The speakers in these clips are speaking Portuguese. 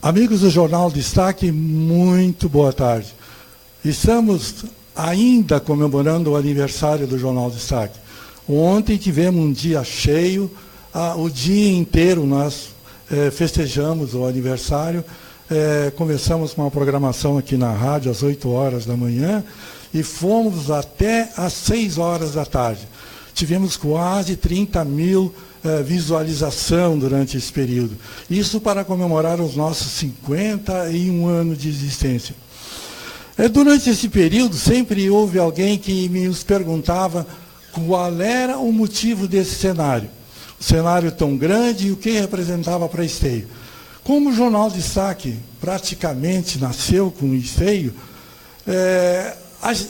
Amigos do Jornal Destaque, muito boa tarde. Estamos ainda comemorando o aniversário do Jornal Destaque. Ontem tivemos um dia cheio, o dia inteiro nós festejamos o aniversário, começamos com uma programação aqui na rádio às 8 horas da manhã e fomos até às 6 horas da tarde. Tivemos quase 30 mil visualização durante esse período. Isso para comemorar os nossos 51 anos de existência. Durante esse período, sempre houve alguém que nos perguntava qual era o motivo desse cenário. O cenário tão grande e o que representava para Esteio. Como o Jornal Destaque praticamente nasceu com Esteio,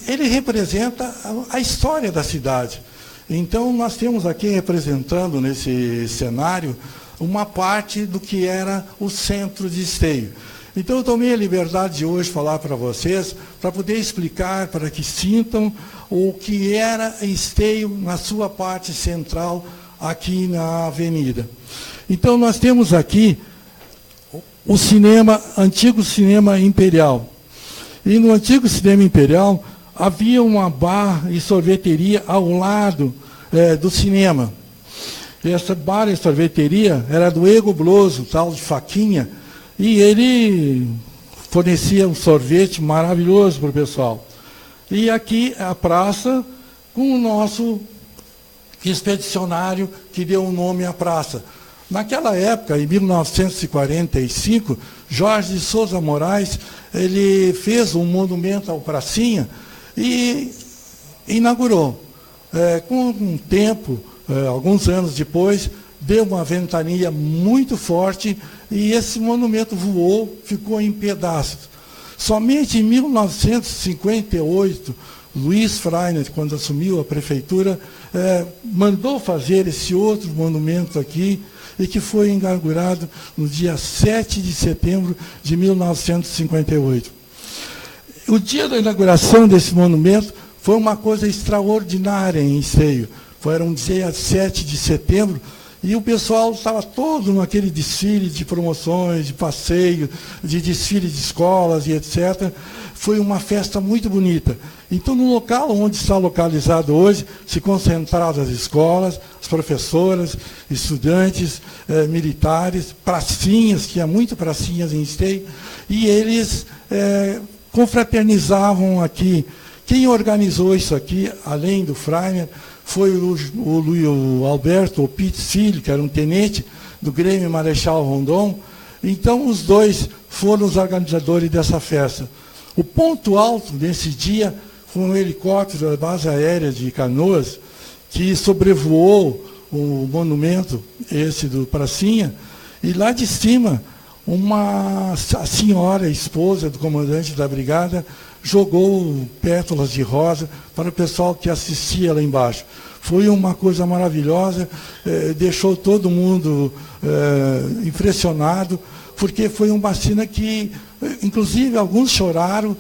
ele representa a história da cidade. Então, nós temos aqui representando nesse cenário uma parte do que era o centro de Esteio. Então, eu tomei a liberdade de hoje falar para vocês, para poder explicar, para que sintam o que era Esteio na sua parte central, aqui na avenida. Então, nós temos aqui o antigo cinema Imperial. E no antigo cinema Imperial, havia uma bar e sorveteria ao lado do cinema. E essa bar e sorveteria era do Ego Bloso, tal de Faquinha, e ele fornecia um sorvete maravilhoso para o pessoal. E aqui a praça com o nosso expedicionário que deu o nome à praça. Naquela época, em 1945, Jorge de Souza Moraes, ele fez um monumento ao Pracinha, e inaugurou. Com um tempo, alguns anos depois, deu uma ventania muito forte e esse monumento voou, ficou em pedaços. Somente em 1958, Luiz Freiner, quando assumiu a prefeitura, mandou fazer esse outro monumento aqui, e que foi inaugurado no dia 7 de setembro de 1958. O dia da inauguração desse monumento foi uma coisa extraordinária em Esteio. Era um dia 7 de setembro e o pessoal estava todo naquele desfile de promoções, de passeio, de desfile de escolas e etc. Foi uma festa muito bonita. Então, no local onde está localizado hoje, se concentraram as escolas, as professoras, estudantes, militares, pracinhas, que há muito pracinhas em Esteio, e eles confraternizavam aqui. Quem organizou isso aqui, além do Freiner, foi o Alberto Opitz Filho, que era um tenente do Grêmio Marechal Rondon. Então, os dois foram os organizadores dessa festa. O ponto alto desse dia foi um helicóptero da base aérea de Canoas, que sobrevoou o monumento, esse do Pracinha, e lá de cima, a senhora, esposa do comandante da brigada, jogou pétalas de rosa para o pessoal que assistia lá embaixo. Foi uma coisa maravilhosa, deixou todo mundo impressionado, porque foi uma cena que, inclusive, alguns choraram,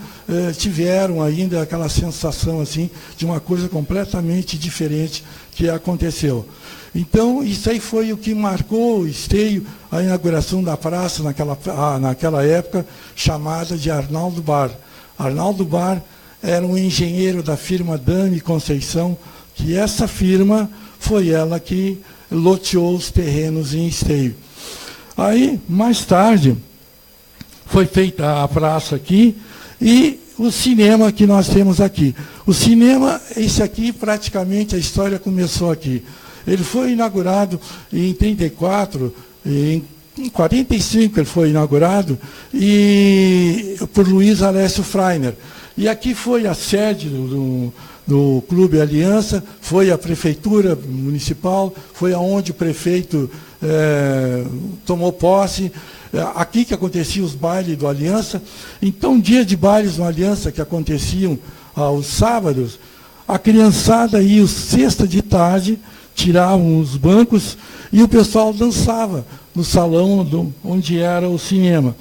tiveram ainda aquela sensação assim, de uma coisa completamente diferente que aconteceu. Então, isso aí foi o que marcou o Esteio, a inauguração da praça naquela época, chamada de Arnaldo Bar. Arnaldo Bar era um engenheiro da firma Dami Conceição, que essa firma foi ela que loteou os terrenos em Esteio. Aí, mais tarde, foi feita a praça aqui e o cinema que nós temos aqui. O cinema, esse aqui, praticamente a história começou aqui. Ele foi inaugurado em 34, em 45 ele foi inaugurado, por Luiz Alessio Freiner. E aqui foi a sede do Clube Aliança, foi a prefeitura municipal, foi aonde o prefeito tomou posse, aqui que aconteciam os bailes do Aliança. Então, dia de bailes do Aliança que aconteciam aos sábados, a criançada ia sexta de tarde, tiravam os bancos e o pessoal dançava no salão onde era o cinema.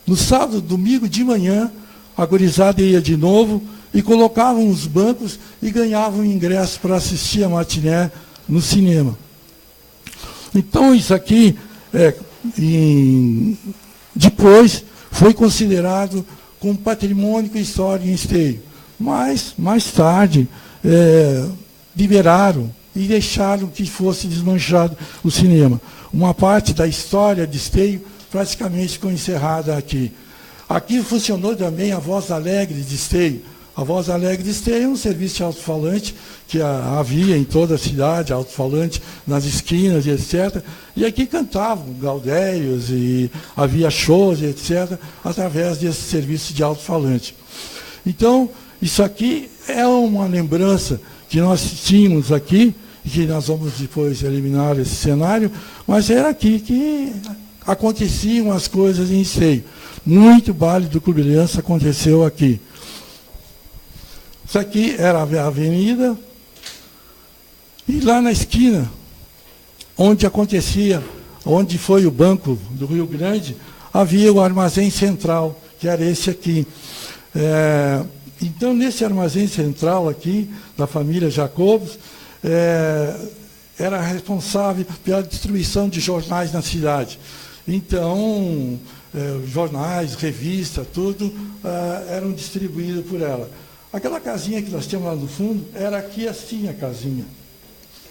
No sábado, domingo de manhã, a gurizada ia de novo e colocavam os bancos e ganhavam ingresso para assistir a matiné no cinema. Então, isso aqui, em Depois foi considerado como patrimônio histórico em Esteio. Mas, mais tarde, liberaram e deixaram que fosse desmanchado o cinema. Uma parte da história de Esteio praticamente ficou encerrada aqui. Aqui funcionou também a Voz Alegre de Esteio. A Voz Alegre de Esteio é um serviço de alto-falante que havia em toda a cidade, alto-falante nas esquinas e etc. E aqui cantavam gaudérios e havia shows e etc. através desse serviço de alto-falante. Então, isso aqui é uma lembrança que nós tínhamos aqui, que nós vamos depois eliminar esse cenário, mas era aqui que aconteciam as coisas em Esteio. Muito baile do Clube Aliança aconteceu aqui. Isso aqui era a avenida, e lá na esquina, onde acontecia, onde foi o Banco do Rio Grande, havia o armazém central, que era esse aqui. Então, nesse armazém central aqui, da família Jacobos, era responsável pela distribuição de jornais na cidade. Então, jornais, revistas, tudo eram distribuídos por ela. Aquela casinha que nós temos lá no fundo, era aqui assim a casinha,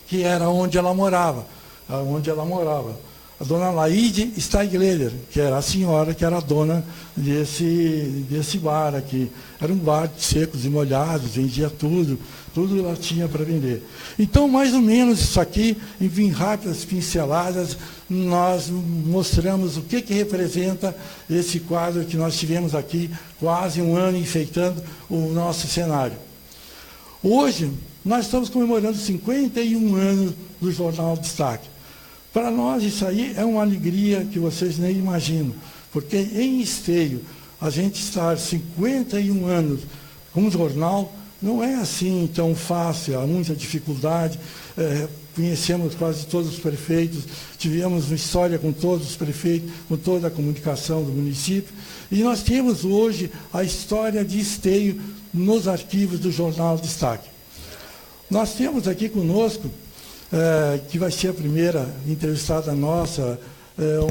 que era onde ela morava. A dona Laide Steigleder, que era a senhora que era a dona desse bar aqui. Era um bar de secos e molhados, vendia tudo ela tinha para vender. Então, mais ou menos isso aqui, em rápidas pinceladas, nós mostramos o que representa esse quadro que nós tivemos aqui, quase um ano enfeitando o nosso cenário. Hoje, nós estamos comemorando 51 anos do Jornal Destaque. Para nós, isso aí é uma alegria que vocês nem imaginam, porque em Esteio, a gente estar 51 anos com um jornal, não é assim tão fácil, há muita dificuldade. Conhecemos quase todos os prefeitos, tivemos uma história com todos os prefeitos, com toda a comunicação do município, e nós temos hoje a história de Esteio nos arquivos do Jornal Destaque. Nós temos aqui conosco, que vai ser a primeira entrevistada nossa,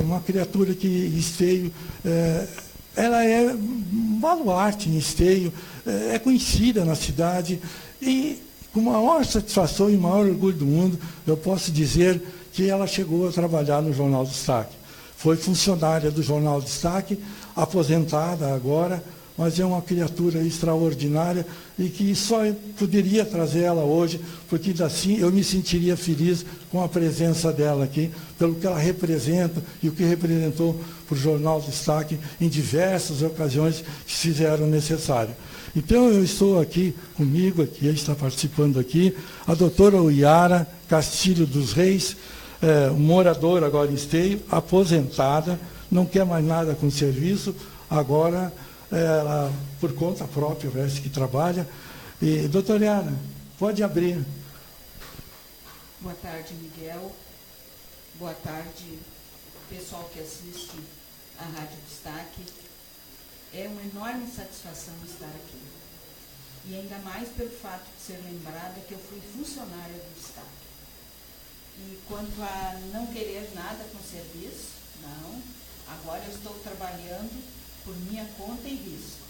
uma criatura que Esteio, ela é um baluarte em Esteio, é conhecida na cidade, e com maior satisfação e maior orgulho do mundo, eu posso dizer que ela chegou a trabalhar no Jornal Destaque. Foi funcionária do Jornal Destaque, aposentada agora, mas é uma criatura extraordinária e que só poderia trazer ela hoje, porque assim eu me sentiria feliz com a presença dela aqui, pelo que ela representa e o que representou para o Jornal Destaque em diversas ocasiões que se fizeram necessário. Então, eu estou aqui comigo, aqui está participando aqui, a doutora Uiara Castilho dos Reis, moradora agora em Esteio, aposentada, não quer mais nada com serviço, agora ela, por conta própria, parece que trabalha. E, doutora Uiara, pode abrir. Boa tarde, Miguel. Boa tarde, pessoal que assiste à Rádio Destaque. É uma enorme satisfação estar aqui. E ainda mais pelo fato de ser lembrada que eu fui funcionária do Destaque. E quanto a não querer nada com serviço, não. Agora eu estou trabalhando por minha conta e risco.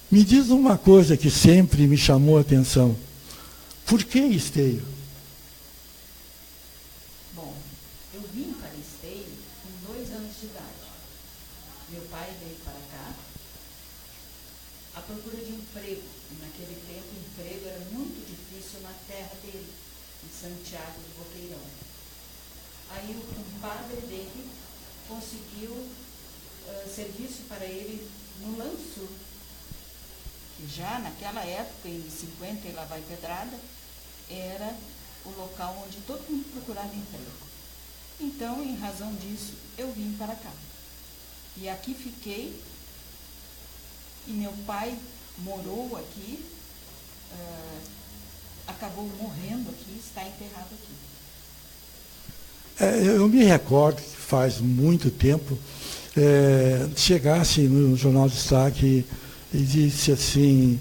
Me diz uma coisa que sempre me chamou a atenção. Por que Esteio? Bom, eu vim para Esteio com 2 anos de idade. Meu pai veio para cá à procura de emprego. E naquele tempo o emprego era muito difícil na terra dele, em Santiago do Boqueirão. Aí o compadre dele conseguiu serviço para ele no Lanço, que já naquela época, em 50 e lá vai pedrada, era o local onde todo mundo procurava emprego. Então, em razão disso, eu vim para cá. E aqui fiquei, e meu pai morou aqui, acabou morrendo aqui, está enterrado aqui. Eu me recordo que faz muito tempo, chegasse no Jornal Destaque e disse assim,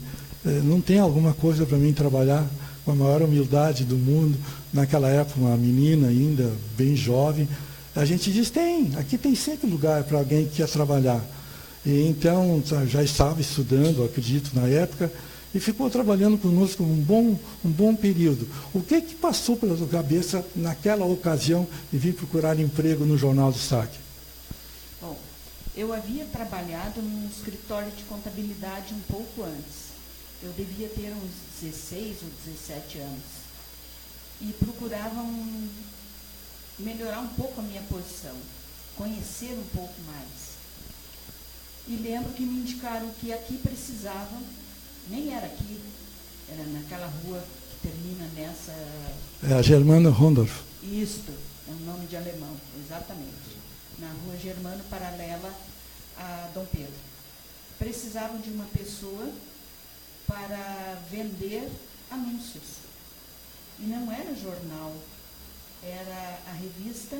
não tem alguma coisa para mim trabalhar, com a maior humildade do mundo, naquela época, uma menina ainda, bem jovem, A gente diz, aqui tem sempre lugar para alguém que quer trabalhar. E então, já estava estudando, acredito, na época, e ficou trabalhando conosco um bom período. O que passou pela sua cabeça naquela ocasião de vir procurar emprego no Jornal Destaque? Bom, eu havia trabalhado num escritório de contabilidade um pouco antes. Eu devia ter uns 16 ou 17 anos. E procurava melhorar um pouco a minha posição, conhecer um pouco mais. E lembro que me indicaram que aqui precisavam, nem era aqui, era naquela rua que termina nessa... É a Germano Rondorf. Isto, é um nome de alemão, exatamente. Na rua Germano, paralela a Dom Pedro. Precisavam de uma pessoa para vender anúncios. E não era jornal, era a revista...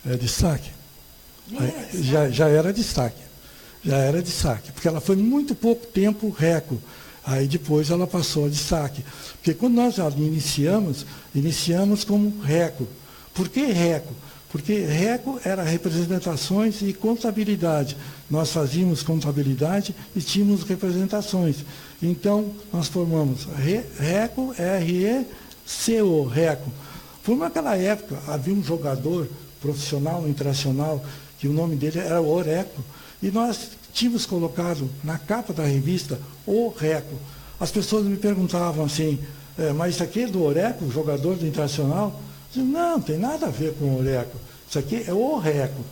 É Destaque. Nem era Destaque. Já era Destaque. Já era Destaque, porque ela foi muito pouco tempo Reco. Aí depois ela passou a Destaque. Porque quando nós iniciamos como Reco. Por que Reco? Porque Reco era representações e contabilidade. Nós fazíamos contabilidade e tínhamos representações. Então, nós formamos Reco, R-E-C-O, Reco. Por naquela época, havia um jogador profissional internacional, que o nome dele era Oreco, e nós tínhamos colocado na capa da revista o Reco. As pessoas me perguntavam assim, mas isso aqui é do Oreco, jogador do Internacional? Eu disse, não tem nada a ver com o Oreco. Isso aqui é o Reco.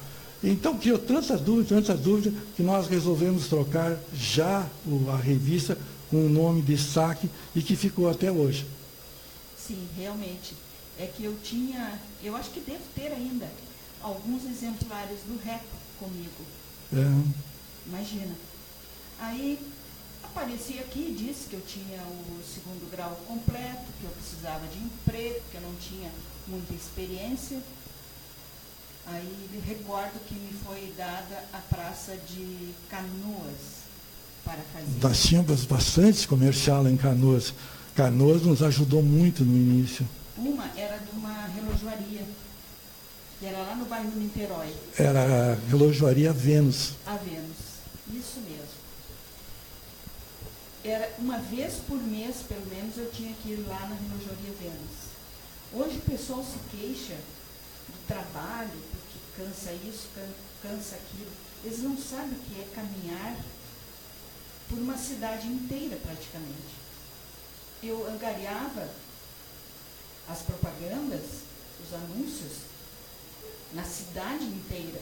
Então, criou tantas dúvidas, que nós resolvemos trocar já a revista com o nome Destaque e que ficou até hoje. Sim, realmente. É que eu acho que devo ter ainda alguns exemplares do Reco comigo. Imagina. Aí apareci aqui e disse que eu tinha o 2º grau completo, que eu precisava de emprego, que eu não tinha muita experiência. Aí recordo que me foi dada a praça de Canoas para fazer. Nós tínhamos bastante comercial em Canoas. Canoas nos ajudou muito no início. Uma era de uma relojoaria, que era lá no bairro Niterói. Era a relojoaria Vênus. A Vênus, isso mesmo. Era uma vez por mês, pelo menos, eu tinha que ir lá na relojoaria Vênus. Hoje o pessoal se queixa do trabalho, porque cansa isso, cansa aquilo. Eles não sabem o que é caminhar por uma cidade inteira, praticamente. Eu angariava as propagandas, os anúncios, na cidade inteira.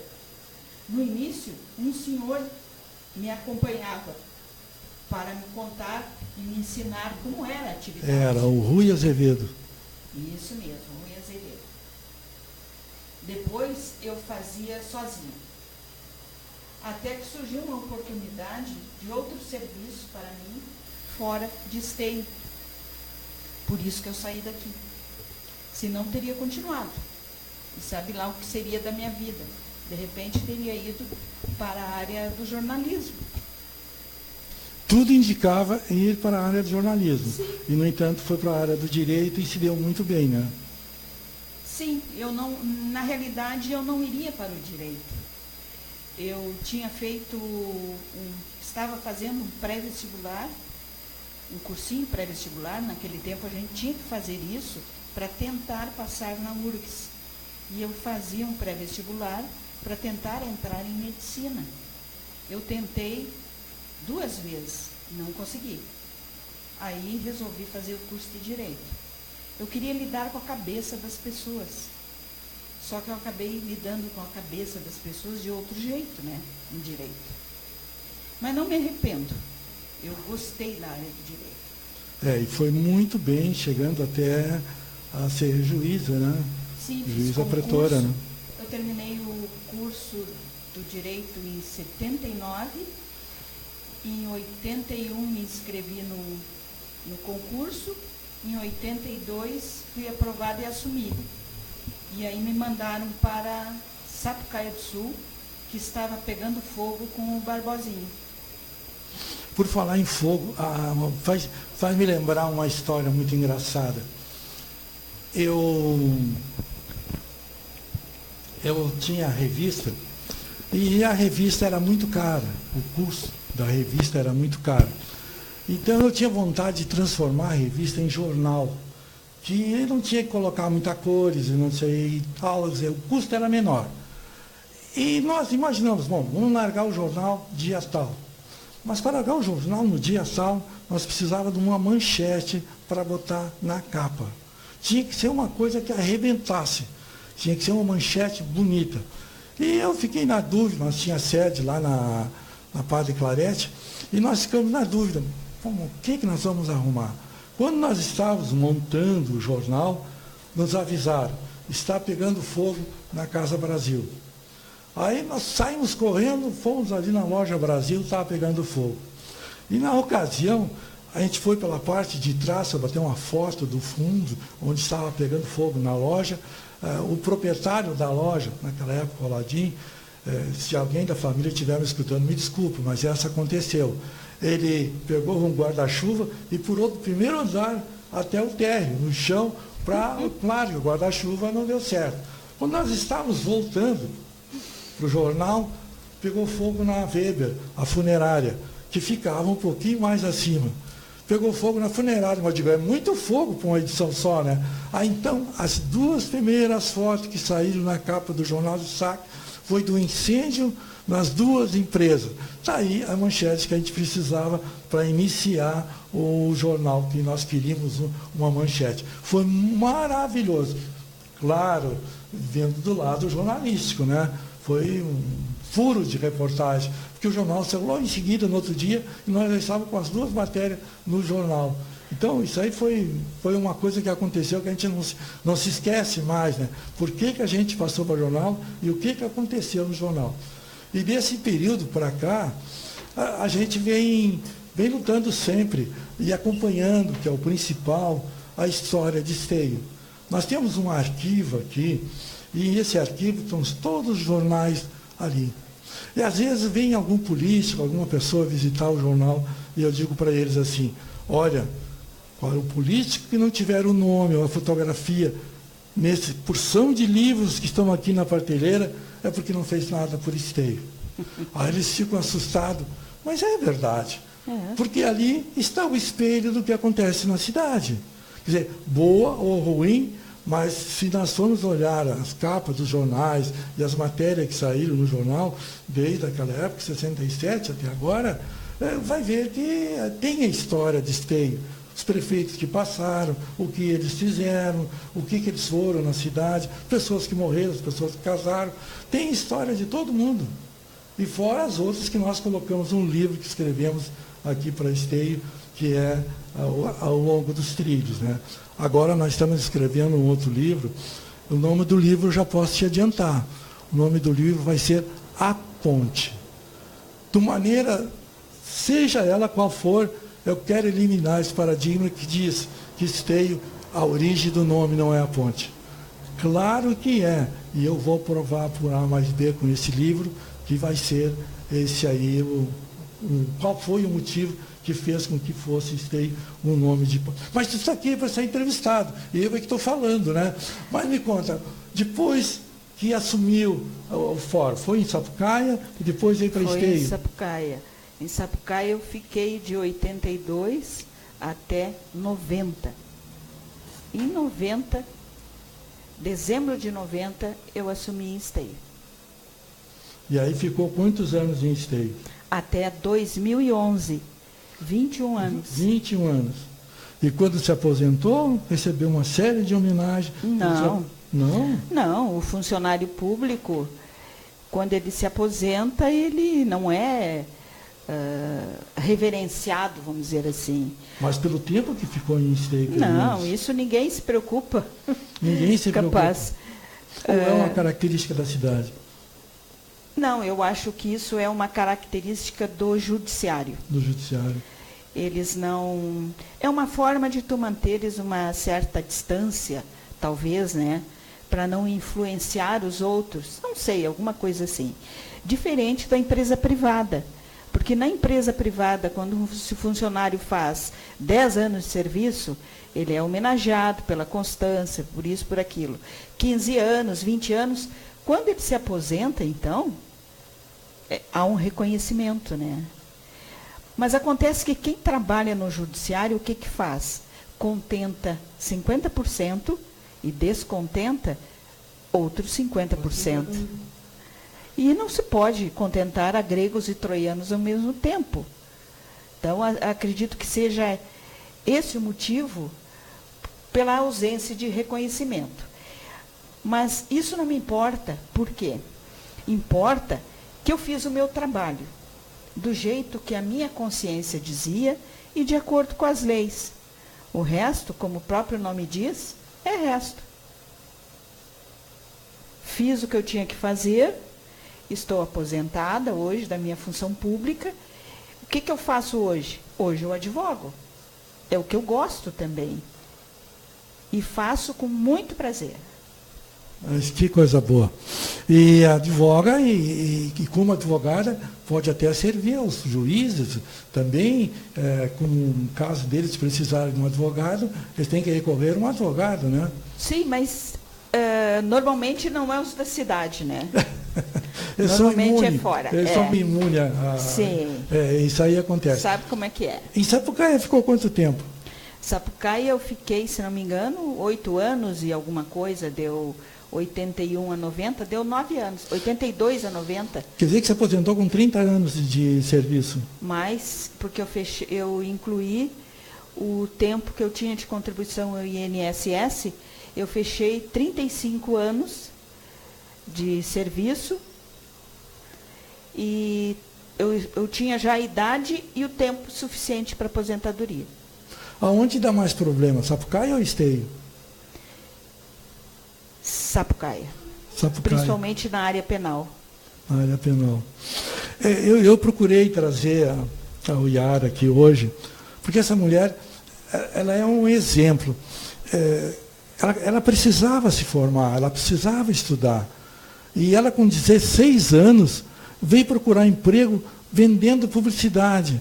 No início, um senhor me acompanhava para me contar e me ensinar como era a atividade. Era o Rui Azevedo. Isso mesmo, Rui Azevedo. Depois eu fazia sozinha. Até que surgiu uma oportunidade de outro serviço para mim, fora de Esteio. Por isso que eu saí daqui. Senão teria continuado. E sabe lá o que seria da minha vida. De repente teria ido para a área do jornalismo. Tudo indicava ir para a área do jornalismo. Sim. E, no entanto, foi para a área do direito e se deu muito bem, né? Sim, na realidade eu não iria para o direito. Eu tinha estava fazendo um pré-vestibular, um cursinho pré-vestibular. Naquele tempo a gente tinha que fazer isso para tentar passar na URGS. E eu fazia um pré-vestibular para tentar entrar em medicina. Eu tentei 2 vezes, não consegui. Aí resolvi fazer o curso de Direito. Eu queria lidar com a cabeça das pessoas. Só que eu acabei lidando com a cabeça das pessoas de outro jeito, né, em Direito. Mas não me arrependo. Eu gostei da área do Direito. E foi muito bem, chegando até a ser juíza, né? Sim, juíza pretora, né? Eu terminei o curso do Direito em 79. Em 81 me inscrevi no concurso. Em 82 fui aprovada e assumi. E aí me mandaram para Sapucaia do Sul, que estava pegando fogo com o Barbosinha. Por falar em fogo, faz me lembrar uma história muito engraçada. Eu eu tinha a revista, e a revista era muito cara, o custo da revista era muito caro. Então eu tinha vontade de transformar a revista em jornal, que não tinha que colocar muita cores e não sei e tal, dizer, o custo era menor. E nós imaginamos, bom, vamos largar o jornal dia tal. Mas para largar o jornal no dia tal, nós precisávamos de uma manchete para botar na capa. Tinha que ser uma coisa que arrebentasse, tinha que ser uma manchete bonita. E eu fiquei na dúvida, nós tínhamos sede lá na Padre Clarete, e nós ficamos na dúvida, o que nós vamos arrumar? Quando nós estávamos montando o jornal, nos avisaram, está pegando fogo na Casa Brasil. Aí nós saímos correndo, fomos ali na Loja Brasil, estava pegando fogo. E na ocasião, a gente foi pela parte de trás, para bater uma foto do fundo, onde estava pegando fogo na loja. O proprietário da loja, naquela época, o Aladim, se alguém da família estiver me escutando, me desculpe, mas essa aconteceu. Ele pegou um guarda-chuva e pulou do primeiro andar até o térreo, no chão, claro, o guarda-chuva não deu certo. Quando nós estávamos voltando para o jornal, pegou fogo na Weber, a funerária, que ficava um pouquinho mais acima. Pegou fogo na funerária, mas digo, é muito fogo para uma edição só, né? Aí então, as duas primeiras fotos que saíram na capa do Jornal do Saque foi do incêndio nas duas empresas. Está aí a manchete que a gente precisava para iniciar o jornal, que nós queríamos uma manchete. Foi maravilhoso. Claro, vendo do lado jornalístico, né? Foi um furo de reportagem, porque o jornal saiu logo em seguida, no outro dia, e nós já estávamos com as duas matérias no jornal. Então, isso aí foi uma coisa que aconteceu que a gente não se esquece mais, né? Por que a gente passou para o jornal e o que aconteceu no jornal. E desse período para cá, a gente vem lutando sempre e acompanhando, que é o principal, a história de Esteio. Nós temos um arquivo aqui, e nesse arquivo estão todos os jornais ali. E às vezes vem algum político, alguma pessoa visitar o jornal, e eu digo para eles assim, olha, o político que não tiver o nome ou a fotografia nesse porção de livros que estão aqui na prateleira, é porque não fez nada por Esteio. Aí eles ficam assustados, mas é verdade, porque ali está o espelho do que acontece na cidade. Quer dizer, boa ou ruim, mas se nós formos olhar as capas dos jornais e as matérias que saíram no jornal, desde aquela época, 67 até agora, vai ver que tem a história de Esteio. Os prefeitos que passaram, o que eles fizeram, o que eles foram na cidade, pessoas que morreram, as pessoas que casaram. Tem história de todo mundo. E fora as outras que nós colocamos um livro que escrevemos aqui para Esteio, que é ao longo dos trilhos, né? Agora nós estamos escrevendo um outro livro. O nome do livro eu já posso te adiantar. O nome do livro vai ser A Ponte. De maneira, seja ela qual for, eu quero eliminar esse paradigma que diz que Esteio, a origem do nome não é a ponte. Claro que é, e eu vou provar por A mais B com esse livro, que vai ser esse aí, qual foi o motivo que fez com que fosse Esteio um nome de ponte. Mas isso aqui é para ser entrevistado, e eu é que estou falando, né? Mas me conta, depois que assumiu o fórum, foi em Sapucaia e depois veio para Esteio? Foi em Sapucaia. Em Sapucaia eu fiquei de 82 até 90. Em 90, dezembro de 90, eu assumi em Esteio. E aí ficou quantos anos em Esteio? Até 2011, 21 anos. 21 anos. E quando se aposentou, recebeu uma série de homenagens? Não. Não? Não, o funcionário público, quando ele se aposenta, ele não é reverenciado, vamos dizer assim. Mas pelo tempo que ficou em Esteio? Não, isso ninguém se preocupa. Ninguém se Capaz. preocupa. Ou é uma característica da cidade? Não, eu acho que isso é uma característica do judiciário. Do judiciário. Eles não... É uma forma de tu manteres uma certa distância, talvez, né? Para não influenciar os outros. Não sei, alguma coisa assim. Diferente da empresa privada. Porque na empresa privada, quando o funcionário faz 10 anos de serviço, ele é homenageado pela constância, por isso, por aquilo. 15 anos, 20 anos, quando ele se aposenta, então, há um reconhecimento, né? Mas acontece que quem trabalha no judiciário, o que que faz? Contenta 50% e descontenta outros 50%. E não se pode contentar a gregos e troianos ao mesmo tempo. Então, acredito que seja esse o motivo pela ausência de reconhecimento. Mas isso não me importa. Por quê? Importa que eu fiz o meu trabalho do jeito que a minha consciência dizia e de acordo com as leis. O resto, como o próprio nome diz, é resto. Fiz o que eu tinha que fazer. Estou aposentada hoje da minha função pública. O que eu faço hoje? Hoje eu advogo. É o que eu gosto também. E faço com muito prazer. Mas que coisa boa. E advoga, e como advogada, pode até servir aos juízes também, como no caso deles precisarem de um advogado, eles têm que recorrer a um advogado, né? Sim, mas normalmente não é os da cidade, né? Eles normalmente são é fora. Eles são imunes Sim. Isso aí acontece. Sabe como é que é? Em Sapucaia ficou quanto tempo? Sapucaia eu fiquei, se não me engano, 8 anos e alguma coisa, deu 81 a 90, deu 9 anos, 82 a 90. Quer dizer que você aposentou com 30 anos de serviço? Mas, porque eu incluí o tempo que eu tinha de contribuição ao INSS, eu fechei 35 anos de serviço e eu tinha já a idade e o tempo suficiente para aposentadoria. Aonde dá mais problema, Sapucaia ou Esteio? Sapucaia. Sapucaia. Principalmente na área penal. Na área penal. Eu procurei trazer a Uyara aqui hoje, porque essa mulher, ela é um exemplo. Ela precisava se formar, ela precisava estudar. E ela, com 16 anos, veio procurar emprego vendendo publicidade.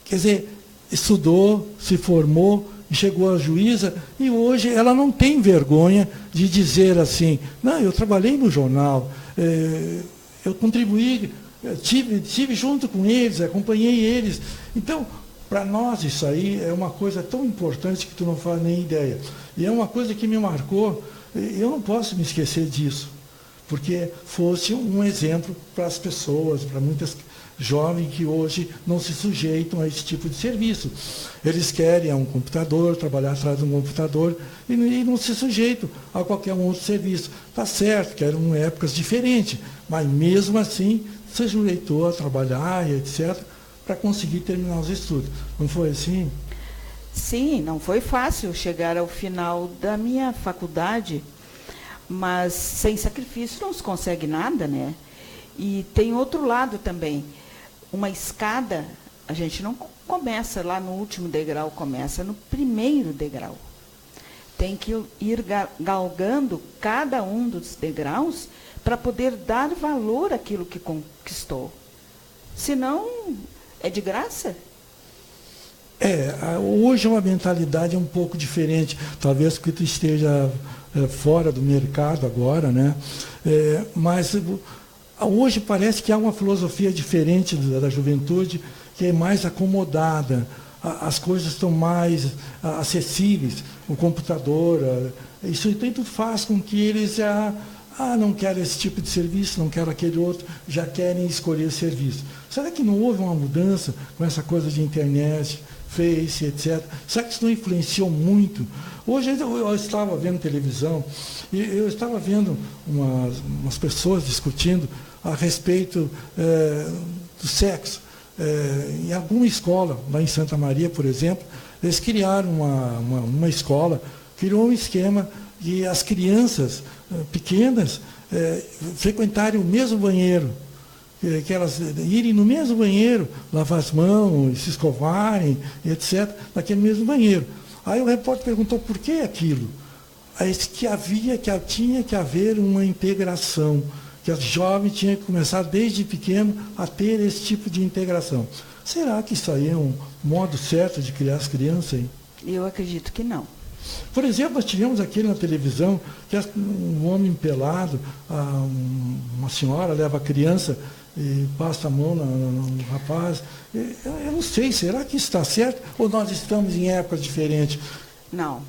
Quer dizer, estudou, se formou, chegou a juíza, e hoje ela não tem vergonha de dizer assim, não, eu trabalhei no jornal, eu contribuí, estive junto com eles, acompanhei eles. Então, para nós isso aí é uma coisa tão importante que tu não faz nem ideia. E é uma coisa que me marcou, eu não posso me esquecer disso, porque fosse um exemplo para as pessoas, para muitas jovens que hoje não se sujeitam a esse tipo de serviço. Eles querem um computador, trabalhar atrás de um computador, e não se sujeitam a qualquer um outro serviço. Está certo que eram épocas diferentes, mas mesmo assim se sujeitou a trabalhar e etc., para conseguir terminar os estudos. Não foi assim? Sim, não foi fácil chegar ao final da minha faculdade, mas sem sacrifício não se consegue nada, né? E tem outro lado também. Uma escada, a gente não começa lá no último degrau, começa no primeiro degrau. Tem que ir galgando cada um dos degraus para poder dar valor àquilo que conquistou. Senão, é de graça. Hoje é uma mentalidade um pouco diferente, talvez porque tu esteja fora do mercado agora, né? Mas hoje parece que há uma filosofia diferente da juventude, que é mais acomodada, as coisas estão mais acessíveis, o computador, isso tudo faz com que eles já não quero esse tipo de serviço, não quero aquele outro, já querem escolher serviço. Será que não houve uma mudança com essa coisa de internet, Face, etc.? Será que isso não influenciou muito? Hoje eu estava vendo televisão e eu estava vendo umas pessoas discutindo a respeito do sexo. Em alguma escola, lá em Santa Maria, por exemplo, eles criaram uma escola, criou um esquema de as crianças pequenas frequentarem o mesmo banheiro, que elas irem no mesmo banheiro, lavar as mãos, se escovarem, etc., naquele mesmo banheiro. Aí o repórter perguntou por que aquilo? Aí disse que tinha que haver uma integração, que os jovens tinham que começar desde pequeno a ter esse tipo de integração. Será que isso aí é um modo certo de criar as crianças? Hein? Eu acredito que não. Por exemplo, nós tivemos aqui na televisão que um homem pelado, uma senhora leva a criança e passa a mão no rapaz. Eu não sei, será que isso está certo ou nós estamos em épocas diferentes? Não.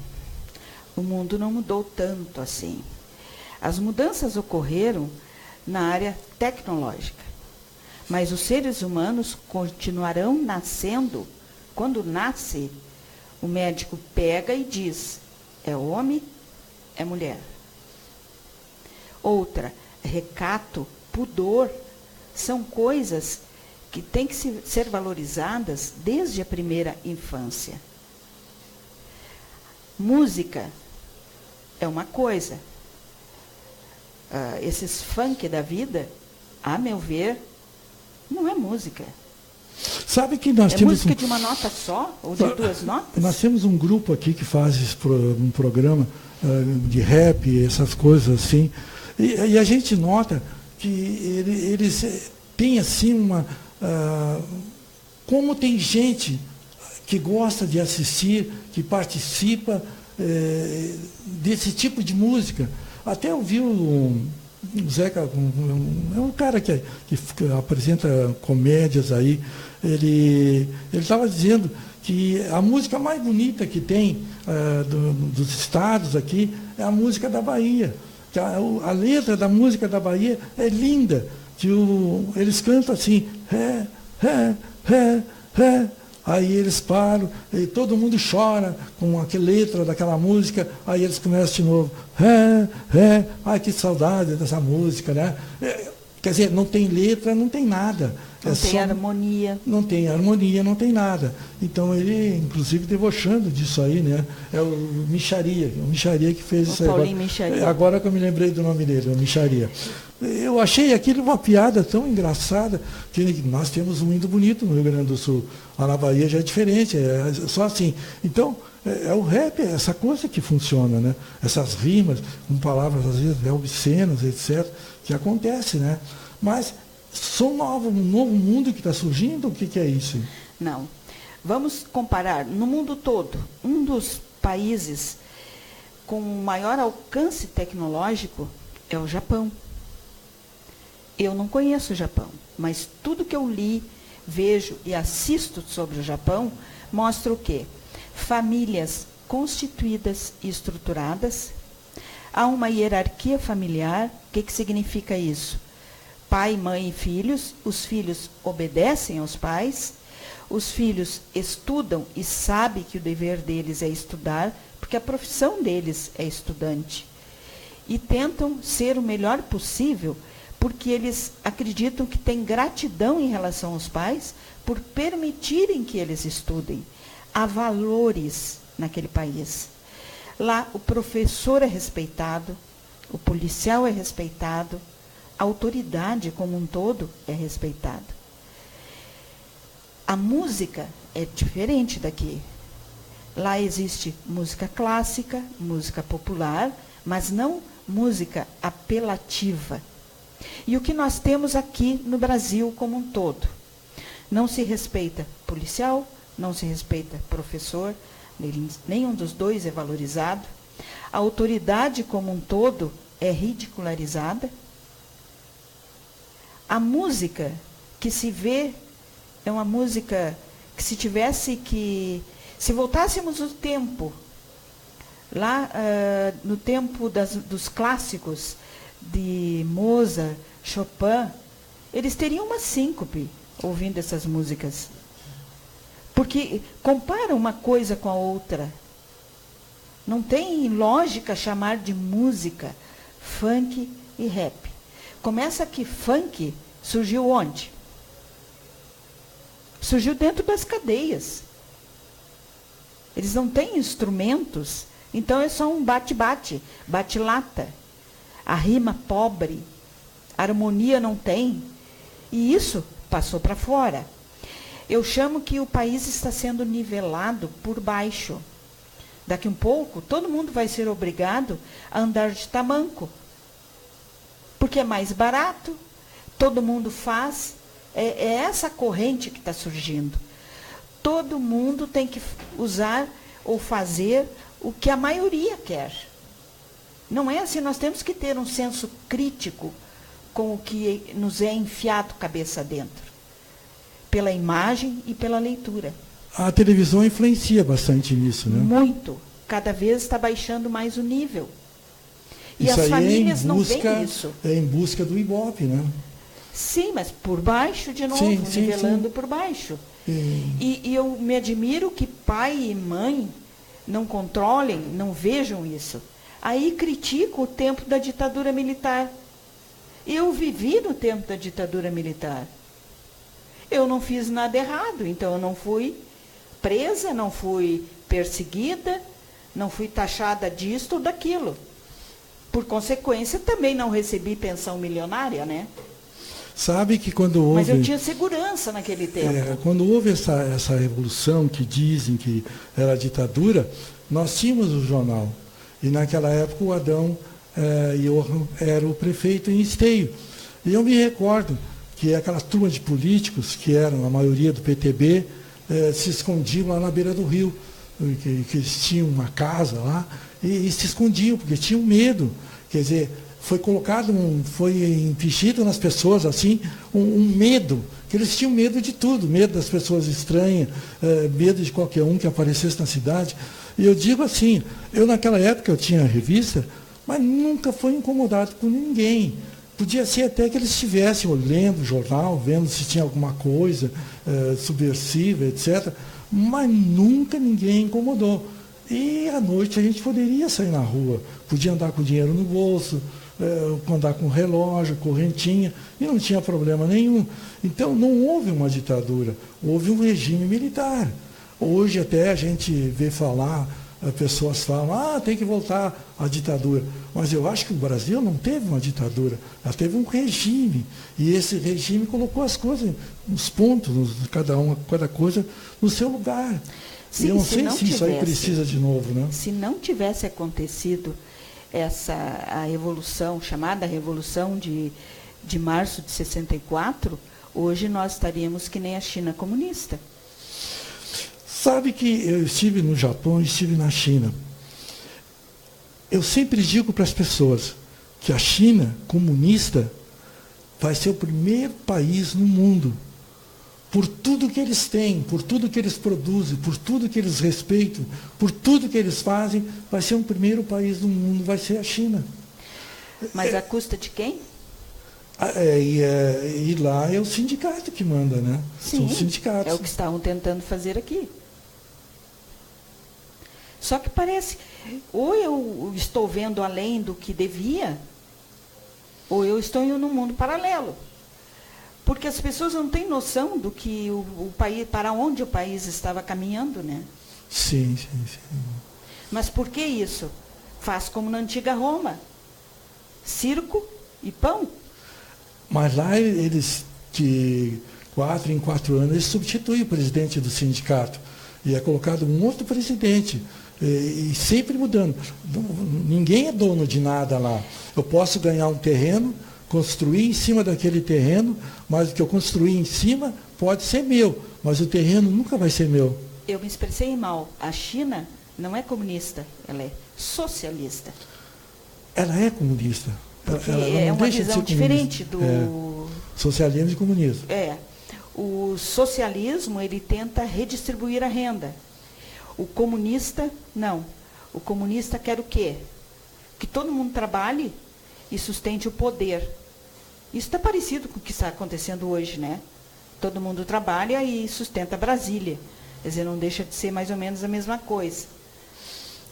O mundo não mudou tanto assim. As mudanças ocorreram na área tecnológica. Mas os seres humanos continuarão nascendo. Quando nasce, o médico pega e diz, é homem, é mulher. Outra, recato, pudor, são coisas que têm que ser valorizadas desde a primeira infância. Música é uma coisa. Esses funk da vida, a meu ver, não é música. Sabe que nós temos música de uma nota só? Ou de duas notas? Nós temos um grupo aqui que faz um programa de rap, essas coisas assim. E a gente nota que eles têm assim como tem gente que gosta de assistir, que participa desse tipo de música. Até eu vi o Zeca, é um cara que apresenta comédias aí, ele estava dizendo que a música mais bonita que tem dos estados aqui é a música da Bahia. Que a letra da música da Bahia é linda. Que eles cantam assim, aí eles param, e todo mundo chora com aquela letra daquela música, aí eles começam de novo, ai que saudade dessa música, né? Quer dizer, não tem letra, não tem nada. Não tem harmonia. Não tem harmonia, não tem nada. Então ele, inclusive, debochando disso aí, né? É o Mixaria que fez isso aí. Paulinho Mixaria. Agora que eu me lembrei do nome dele, o Mixaria. Eu achei aquilo uma piada tão engraçada, que nós temos um hino bonito no Rio Grande do Sul. Lá na Bahia já é diferente, é só assim. Então, é o rap, é essa coisa que funciona, né? Essas rimas, com palavras, às vezes, obscenas, etc., que acontece, né? Mas um novo mundo que está surgindo, o que é isso? Não. Vamos comparar, no mundo todo, um dos países com maior alcance tecnológico é o Japão. Eu não conheço o Japão, mas tudo que eu li, vejo e assisto sobre o Japão mostra o quê? Famílias constituídas e estruturadas. Há uma hierarquia familiar. O que significa isso? Pai, mãe e filhos. Os filhos obedecem aos pais. Os filhos estudam e sabem que o dever deles é estudar, porque a profissão deles é estudante. E tentam ser o melhor possível, porque eles acreditam que têm gratidão em relação aos pais por permitirem que eles estudem. Há valores naquele país. Lá o professor é respeitado, o policial é respeitado, a autoridade como um todo é respeitada. A música é diferente daqui. Lá existe música clássica, música popular, mas não música apelativa. E o que nós temos aqui no Brasil como um todo? Não se respeita policial, não se respeita professor, nenhum dos dois é valorizado. A autoridade como um todo é ridicularizada. A música que se vê é uma música que se voltássemos o tempo, lá no tempo dos clássicos de Mozart, Chopin, eles teriam uma síncope ouvindo essas músicas. Porque compara uma coisa com a outra. Não tem lógica chamar de música funk e rap. Começa que funk surgiu onde? Surgiu dentro das cadeias. Eles não têm instrumentos, então é só um bate-bate, bate-lata. A rima pobre, a harmonia não tem. E isso passou para fora. Eu chamo que o país está sendo nivelado por baixo. Daqui um pouco, todo mundo vai ser obrigado a andar de tamanco. porque é mais barato, todo mundo faz. É essa corrente que está surgindo. Todo mundo tem que usar ou fazer o que a maioria quer. Não é assim, nós temos que ter um senso crítico com o que nos é enfiado cabeça dentro, pela imagem e pela leitura. A televisão influencia bastante nisso, né? Muito. Cada vez está baixando mais o nível. E isso as aí famílias não veem isso. É em busca do Ibope, né? Sim, mas por baixo de novo, nivelando por baixo. E eu me admiro que pai e mãe não controlem, não vejam isso. Aí critico o tempo da ditadura militar. Eu vivi no tempo da ditadura militar. Eu não fiz nada errado, então eu não fui presa, não fui perseguida, não fui taxada disto ou daquilo. Por consequência, também não recebi pensão milionária, né? Sabe que quando houve... Mas eu tinha segurança naquele tempo. Quando houve essa revolução que dizem que era ditadura, nós tínhamos o jornal. E naquela época o Adão Johan era o prefeito em Esteio. E eu me recordo que aquela turma de políticos, que eram a maioria do PTB, se escondiam lá na beira do rio, que eles tinham uma casa lá, e se escondiam, porque tinham medo. Quer dizer, foi infligido nas pessoas assim um medo, que eles tinham medo de tudo, medo das pessoas estranhas, medo de qualquer um que aparecesse na cidade. E eu digo assim, eu naquela época eu tinha revista, mas nunca fui incomodado por ninguém. Podia ser até que eles estivessem lendo o jornal, vendo se tinha alguma coisa subversiva, etc. Mas nunca ninguém incomodou. E à noite a gente poderia sair na rua, podia andar com dinheiro no bolso, andar com relógio, correntinha, e não tinha problema nenhum. Então não houve uma ditadura, houve um regime militar. Hoje até a gente vê falar, pessoas falam, tem que voltar à ditadura. Mas eu acho que o Brasil não teve uma ditadura, ela teve um regime. E esse regime colocou as coisas, os pontos, cada coisa no seu lugar. Sim, eu não sei se isso aí precisa de novo, né? Se não tivesse acontecido a revolução, chamada Revolução de março de 64, hoje nós estaríamos que nem a China comunista. Sabe que eu estive no Japão e estive na China. Eu sempre digo para as pessoas que a China comunista vai ser o primeiro país no mundo, por tudo que eles têm, por tudo que eles produzem, por tudo que eles respeitam, por tudo que eles fazem, vai ser o primeiro país do mundo, vai ser a China. Mas à custa de quem? E lá é o sindicato que manda, né? Sim, são os sindicatos. É o que estavam tentando fazer aqui. Só que parece, ou eu estou vendo além do que devia, ou eu estou em um mundo paralelo. Porque as pessoas não têm noção do que o país, para onde o país estava caminhando, né? Sim. Mas por que isso? Faz como na antiga Roma. Circo e pão. Mas lá eles, de 4 em 4 anos, eles substituem o presidente do sindicato. E é colocado um outro presidente. E sempre mudando. Ninguém é dono de nada lá. Eu posso ganhar um terreno, construir em cima daquele terreno, mas o que eu construir em cima pode ser meu, mas o terreno nunca vai ser meu. Eu me expressei mal. A China não é comunista, ela é socialista. Ela é comunista. Ela é uma visão diferente do... socialismo e comunismo. O socialismo, ele tenta redistribuir a renda. O comunista, não. O comunista quer o quê? Que todo mundo trabalhe e sustente o poder. Isso está parecido com o que está acontecendo hoje, né? Todo mundo trabalha e sustenta Brasília. Quer dizer, não deixa de ser mais ou menos a mesma coisa.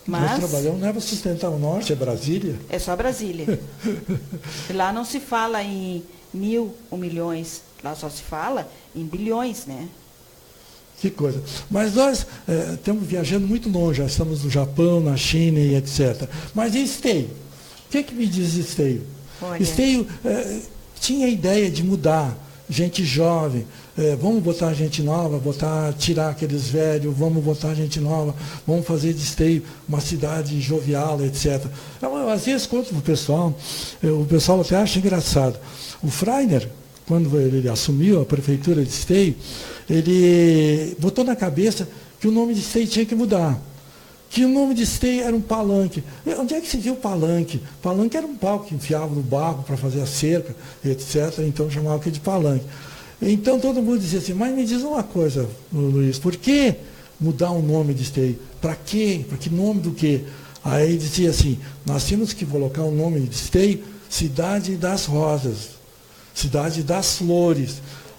Nós trabalhamos não é para sustentar o norte, é Brasília. É só Brasília. Lá não se fala em 1.000 ou milhões. Lá só se fala em bilhões, né? Que coisa. Mas nós estamos viajando muito longe, já estamos no Japão, na China e etc. Mas e Esteio? O que me diz Esteio? Olha. Esteio tinha a ideia de mudar, gente jovem, vamos botar gente nova, tirar aqueles velhos, vamos botar gente nova, vamos fazer de Esteio uma cidade jovial, etc. Eu, às vezes, conto para o pessoal até acha engraçado. O Freiner, quando ele assumiu a prefeitura de Esteio, ele botou na cabeça que o nome de Esteio tinha que mudar. Que o nome de Esteio era um palanque. Onde é que se viu palanque? Palanque era um pau que enfiava no barro para fazer a cerca, etc. Então chamava de palanque. Então todo mundo dizia assim, mas me diz uma coisa, Luiz, por que mudar o nome de Esteio? Para quê? Para que nome do quê? Aí dizia assim, nós temos que colocar o nome de Esteio, Cidade das Rosas, Cidade das Flores.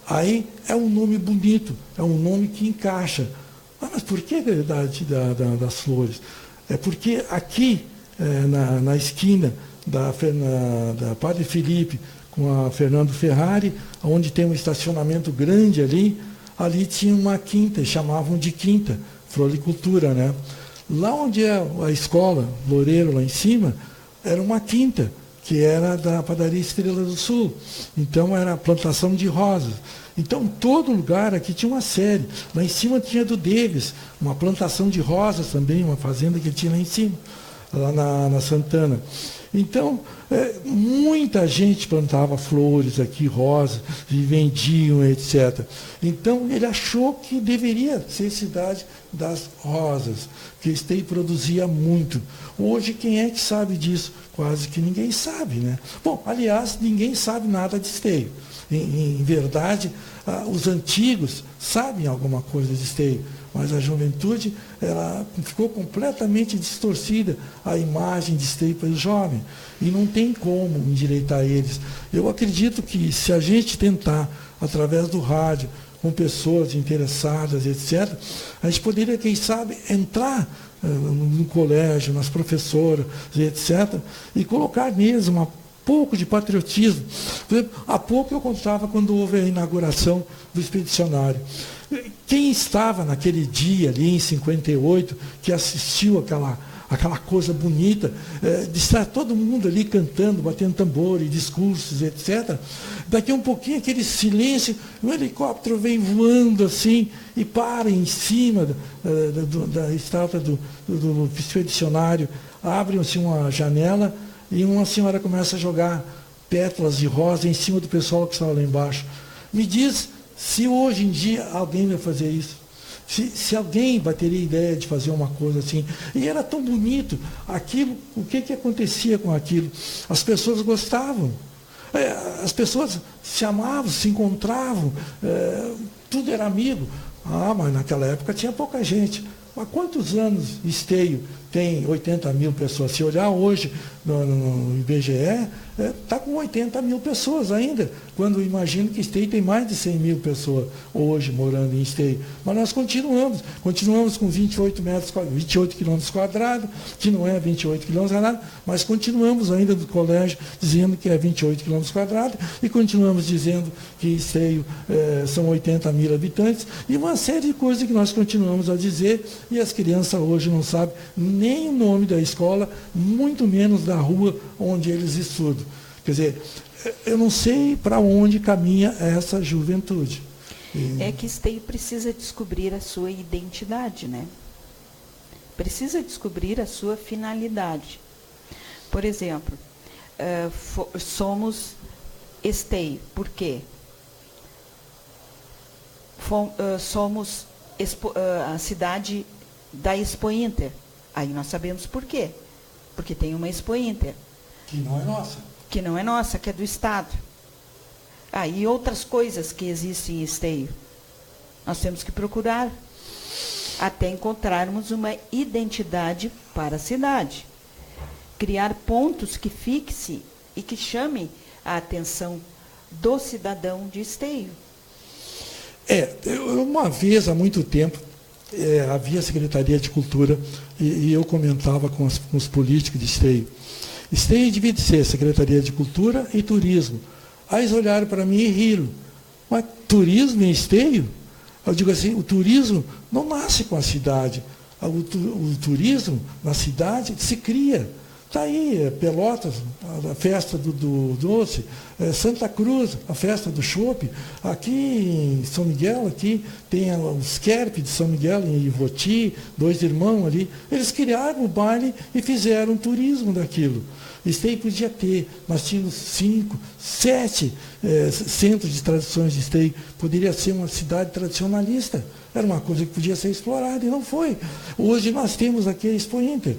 Aí é um nome bonito, é um nome que encaixa. Mas por que das Flores? É porque aqui, na esquina da Padre Felipe com a Fernando Ferrari, onde tem um estacionamento grande ali tinha uma quinta, chamavam de quinta, floricultura, né? Lá onde é a escola, Loureiro, lá em cima, era uma quinta, que era da padaria Estrela do Sul. Então, era plantação de rosas. Então, todo lugar aqui tinha uma série. Lá em cima tinha do Davis, uma plantação de rosas também, uma fazenda que tinha lá em cima, lá na Santana. Então, muita gente plantava flores aqui, rosas, e vendiam, etc. Então, ele achou que deveria ser cidade das rosas, que Esteio produzia muito. Hoje, quem é que sabe disso? Quase que ninguém sabe, né? Bom, aliás, ninguém sabe nada de Esteio. Em verdade, os antigos sabem alguma coisa de Esteio, mas a juventude ela ficou completamente distorcida a imagem de Esteio para o jovem. E não tem como endireitar eles. Eu acredito que se a gente tentar, através do rádio, com pessoas interessadas, etc., a gente poderia, quem sabe, entrar no colégio, nas professoras, etc., e colocar mesmo um pouco de patriotismo. Por exemplo, há pouco eu contava quando houve a inauguração do expedicionário. Quem estava naquele dia ali em 58, que assistiu aquela coisa bonita, de estar todo mundo ali cantando, batendo tambor e discursos, etc. Daqui a um pouquinho, aquele silêncio, um helicóptero vem voando assim e para em cima da estátua do expedicionário, abre-se uma janela e uma senhora começa a jogar pétalas de rosa em cima do pessoal que estava lá embaixo. Me diz se hoje em dia alguém vai fazer isso. Se alguém vai ter ideia de fazer uma coisa assim. E era tão bonito. Aquilo, o que acontecia com aquilo? As pessoas gostavam. As pessoas se amavam, se encontravam. Tudo era amigo. Mas naquela época tinha pouca gente. Há quantos anos Esteio tem 80 mil pessoas? Se olhar hoje no IBGE, está com 80 mil pessoas ainda, quando imagino que Esteio tem mais de 100 mil pessoas hoje morando em Esteio. Mas nós continuamos com 28 quilômetros quadrados, que não é 28 quilômetros quadrados, mas continuamos ainda do colégio dizendo que é 28 quilômetros quadrados, e continuamos dizendo que Esteio são 80 mil habitantes, e uma série de coisas que nós continuamos a dizer, e as crianças hoje não sabem nem o nome da escola, muito menos da rua onde eles estudam. Quer dizer, eu não sei para onde caminha essa juventude. É que Esteio precisa descobrir a sua identidade, né? Precisa descobrir a sua finalidade. Por exemplo, somos Esteio. Por quê? Somos a cidade da Expo Inter. Aí nós sabemos por quê. Porque tem uma Expo Inter. Que não é nossa. Que não é nossa, que é do Estado. E outras coisas que existem em Esteio. Nós temos que procurar até encontrarmos uma identidade para a cidade. Criar pontos que fixe e que chamem a atenção do cidadão de Esteio. Uma vez, há muito tempo, havia a Secretaria de Cultura e eu comentava com os políticos de Esteio. Esteio devia ser Secretaria de Cultura e Turismo. Aí eles olharam para mim e riram. Mas turismo em Esteio? Eu digo assim, o turismo não nasce com a cidade. O turismo na cidade se cria. Está aí, Pelotas, a festa do doce, Santa Cruz, a festa do chopp. Aqui em São Miguel, aqui tem os Kerp de São Miguel, em Ivoti, 2 irmãos ali. Eles criaram o baile e fizeram turismo daquilo. Esteio podia ter, nós tínhamos 5, 7 centros de tradições de Esteio. Poderia ser uma cidade tradicionalista. Era uma coisa que podia ser explorada e não foi. Hoje nós temos aqui a Expo Inter.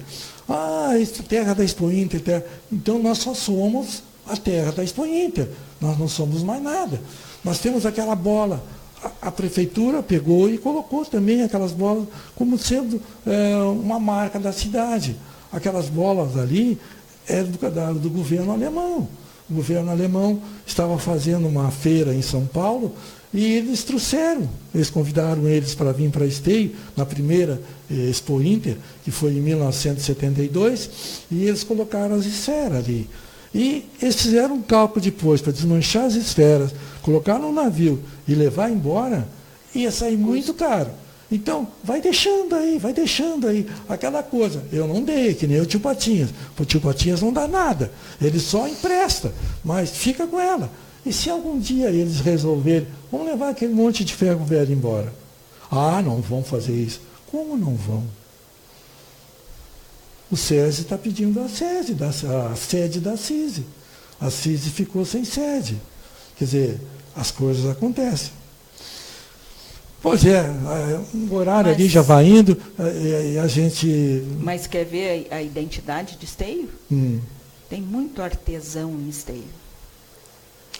Terra da Expo Inter. Então nós só somos a terra da Expo Inter. Nós não somos mais nada. Nós temos aquela bola. A prefeitura pegou e colocou também aquelas bolas como sendo uma marca da cidade. Aquelas bolas ali eram do governo alemão. O governo alemão estava fazendo uma feira em São Paulo e eles trouxeram, eles convidaram eles para vir para Esteio, na primeira Expo Inter, que foi em 1972, e eles colocaram as esferas ali. E eles fizeram um cálculo depois, para desmanchar as esferas, colocar no navio e levar embora, ia sair muito caro. Então, vai deixando aí, aquela coisa. Eu não dei, que nem o tio Patinhas. O tio Patinhas não dá nada, ele só empresta, mas fica com ela. E se algum dia eles resolverem, vamos levar aquele monte de ferro velho embora. Não vão fazer isso. Como não vão? O SESI está pedindo a sede da CISI. A CISI ficou sem sede. Quer dizer, as coisas acontecem. Pois o horário ali já vai indo, e a gente... Mas quer ver a identidade de Esteio? Tem muito artesão em Esteio.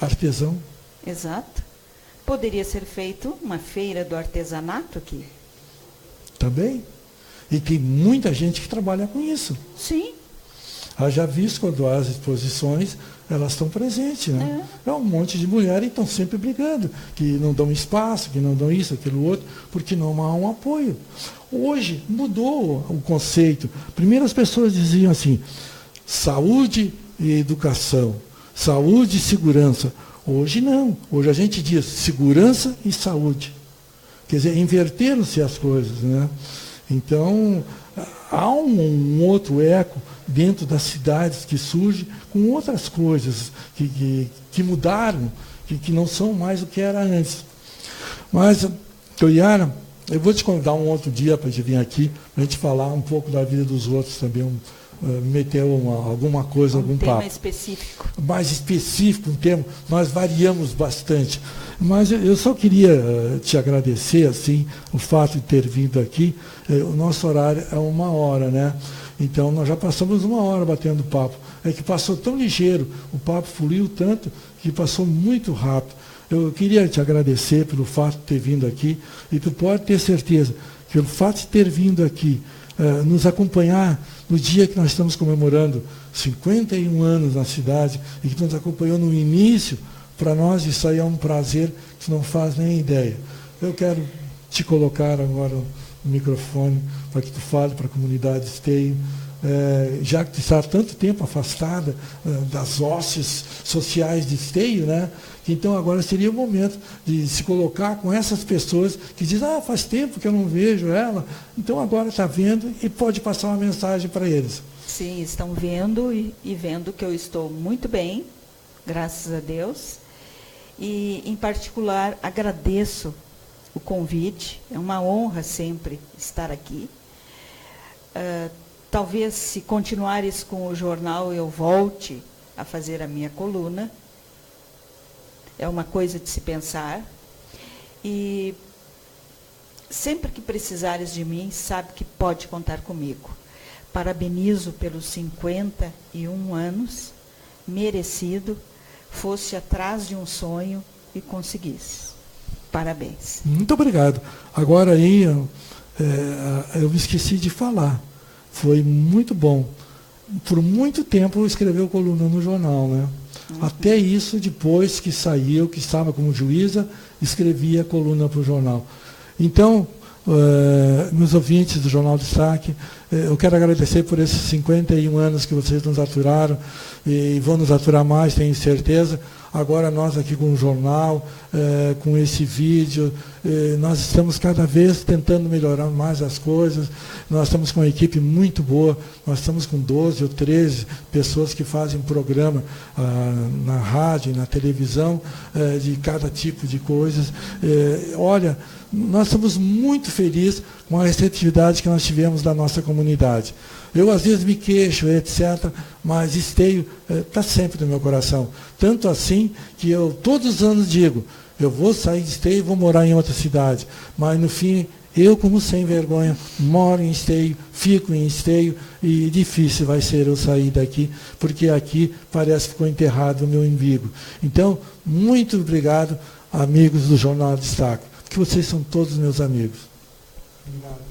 Artesão? Exato. Poderia ser feito uma feira do artesanato aqui. Também. E tem muita gente que trabalha com isso. Sim. Já visto quando as exposições, elas estão presentes, né? É um monte de mulheres que estão sempre brigando, que não dão espaço, que não dão isso, aquilo outro, porque não há um apoio. Hoje mudou o conceito. Primeiro as pessoas diziam assim, saúde e educação, saúde e segurança. Hoje não. Hoje a gente diz segurança e saúde. Quer dizer, inverteram-se as coisas, né? Então, há um outro eco dentro das cidades que surge com outras coisas que mudaram, que não são mais o que era antes. Mas, Toiara, eu vou te convidar um outro dia para vir aqui, para a gente falar um pouco da vida dos outros também, meter alguma coisa, algum papo. Um tema específico. Mais específico, um tema, nós variamos bastante. Mas eu só queria te agradecer, assim, o fato de ter vindo aqui. O nosso horário é 1h, né? Então, nós já passamos 1 hora batendo papo. É que passou tão ligeiro, o papo fluiu tanto, que passou muito rápido. Eu queria te agradecer pelo fato de ter vindo aqui, e tu pode ter certeza que o fato de ter vindo aqui, nos acompanhar no dia que nós estamos comemorando 51 anos na cidade, e que nos acompanhou no início, para nós isso aí é um prazer que tu não faz nem ideia. Eu quero te colocar agora no microfone para que tu fale para a comunidade Esteio, já que tu está há tanto tempo afastada das hostes sociais de Esteio, né? Então agora seria o momento de se colocar com essas pessoas que dizem, faz tempo que eu não vejo ela, então agora está vendo e pode passar uma mensagem para eles. Sim, estão vendo e vendo que eu estou muito bem, graças a Deus. E, em particular, agradeço o convite, é uma honra sempre estar aqui. Talvez, se continuares com o jornal, eu volte a fazer a minha coluna. É uma coisa de se pensar. E sempre que precisares de mim, sabe que pode contar comigo. Parabenizo pelos 51 anos, merecido, fosse atrás de um sonho e conseguisse. Parabéns. Muito obrigado. Agora aí, eu me esqueci de falar. Foi muito bom. Por muito tempo eu escreveu coluna no jornal, né? Até isso, depois que saiu, que estava como juíza, escrevia coluna para o jornal. Então, meus ouvintes do Jornal Destaque, eu quero agradecer por esses 51 anos que vocês nos aturaram, e vão nos aturar mais, tenho certeza. Agora nós aqui com o jornal, com esse vídeo, nós estamos cada vez tentando melhorar mais as coisas, nós estamos com uma equipe muito boa, nós estamos com 12 ou 13 pessoas que fazem um programa na rádio, na televisão, de cada tipo de coisas. Olha, nós estamos muito felizes com a receptividade que nós tivemos da nossa comunidade. Eu, às vezes, me queixo, etc., mas Esteio está sempre no meu coração. Tanto assim que eu, todos os anos, digo, eu vou sair de Esteio e vou morar em outra cidade. Mas, no fim, eu, como sem vergonha, moro em Esteio, fico em Esteio, e difícil vai ser eu sair daqui, porque aqui parece que ficou enterrado o meu umbigo. Então, muito obrigado, amigos do Jornal Destaque, porque vocês são todos meus amigos. Obrigado.